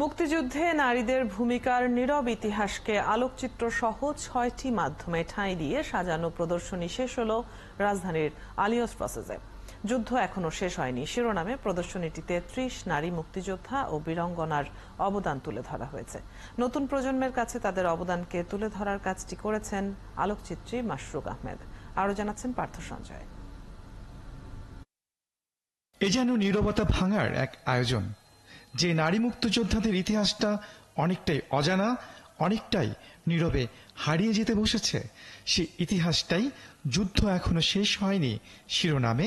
মুক্তিযুদ্ধে নারীদের ভূমিকার নীরব ইতিহাসকে আলোকচিত্র সহ ৬টি মাধ্যমে ঠাঁই দিয়ে সাজানো প্রদর্শনী শেষ হলো রাজধানীর আলিয়ঁস প্রসেসে। যুদ্ধ এখনো শেষ হয়নি শিরোনামে প্রদর্শনীটিতে ৩০ নারী মুক্তিযোদ্ধা ও বীরাঙ্গনার অবদান তুলে ধরা হয়েছে। নতুন প্রজন্মের কাছে তাদের অবদানকে তুলে ধরার কাজটি করেছেন আলোকচিত্রী মাশরুক আহমেদ। আরও জানাচ্ছেন পার্থ সঞ্জয়। এ যেন নীরবতা ভাঙার এক আয়োজন, যে নারী মুক্তিযোদ্ধাদের ইতিহাসটা অনেকটাই অজানা, অনেকটাই নীরবে হারিয়ে যেতে বসেছে। সে ইতিহাসটাই যুদ্ধ এখনো শেষ হয়নি শিরোনামে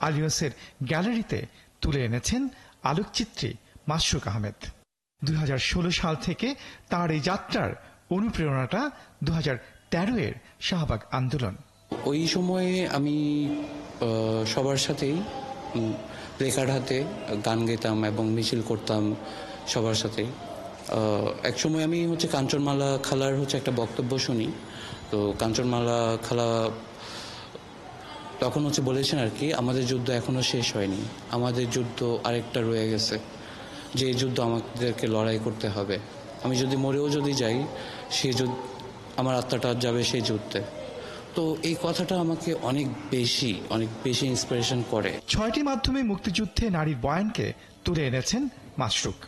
আলিয়ঁসের গ্যালারিতে তুলে এনেছেন আলোকচিত্রী মাশরুক আহমেদ। ২০১৬ সাল থেকে তার এই যাত্রার অনুপ্রেরণাটা ২০১৩-এর শাহবাগ আন্দোলন। ওই সময়ে আমি সবার সাথেই প্লেকার্ড হাতে গান গেতাম এবং মিছিল করতাম সবার সাথে। এক সময় আমি কাঞ্চনমালা খালার একটা বক্তব্য শুনি। তো কাঞ্চনমালা খালা তখন বলেছেন আর কি, আমাদের যুদ্ধ এখনো শেষ হয়নি, আমাদের যুদ্ধ আরেকটা রয়ে গেছে, যে যুদ্ধ আমাদেরকে লড়াই করতে হবে। আমি যদি মরেও যাই, সে যুদ্ধ আমার আত্মাটা যাবে সেই যুদ্ধে। তো এই কথাটা আমাকে অনেক বেশি ইন্সপিরেশন করে। ৬টি মাধ্যমে মুক্তিযুদ্ধে নারীর বয়ানকে তুলে এনেছেন মাশরুক।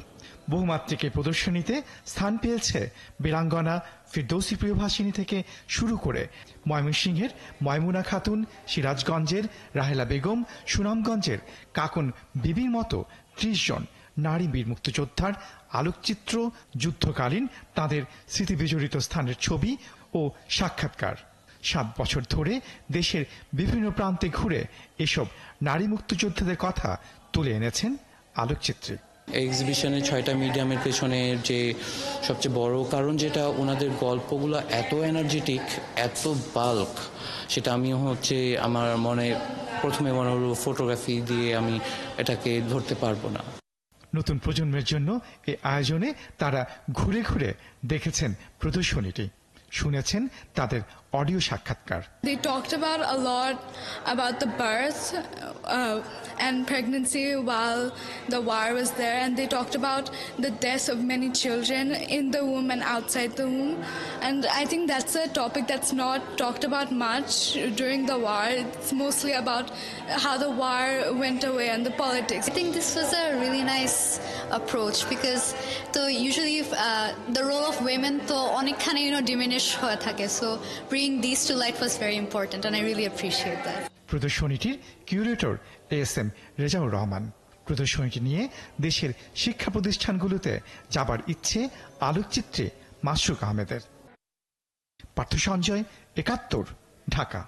বহুমাত্রিক এই প্রদর্শনীতে স্থান পেয়েছে বীরাঙ্গনা ফিরদৌসী প্রিয়ভাষিনী থেকে শুরু করে ময়মনসিংহের ময়মুনা খাতুন, সিরাজগঞ্জের রাহেলা বেগম, সুনামগঞ্জের কাকন বিবির মতো ৩০ জন নারী বীর মুক্তিযোদ্ধার আলোকচিত্র, যুদ্ধকালীন তাঁদের স্মৃতিবিজড়িত স্থানের ছবি ও সাক্ষাৎকার। ৭ বছর ধরে দেশের বিভিন্ন প্রান্তে ঘুরে এসব নারী মুক্তিযোদ্ধাদের কথা তুলে এনেছেন আলোকচিত্রী। এক্সিবিশনে ৬টা মিডিয়ামের পেছনে যে সবচেয়ে বড় কারণ, যেটা ওনাদের গল্পগুলো এত এনার্জেটিক, এত বাল্ক, সেটা আমি আমার প্রথমে মনে হলো ফটোগ্রাফি দিয়ে আমি এটাকে ধরতে পারবো না। নতুন প্রজন্মের জন্য এই আয়োজনে তারা ঘুরে ঘুরে দেখেছেন প্রদর্শনীটি, শুনেছেন তাদের অডিও সাক্ষাৎকার। They talked about a lot about the birth and pregnancy while the war was there, and they talked about the death of many children in the womb and outside the womb. And I think that's a topic that's not talked about much during the war. It's mostly about how the war went away and the politics. I think this was a really nice approach because usually the role of women অনেকখানি diminish হয়ে থাকে, so bringing these to light was very important and I really appreciate that. প্রদর্শনীটির curator ASM Rezaur Rahman. প্রদর্শনীটি নিয়ে দেশের শিক্ষা প্রতিষ্ঠানগুলোতে যাবার ইচ্ছে আলোকচিত্রী মাশরুক আহমেদের। পার্থ সঞ্জয়, ৭১, ঢাকা।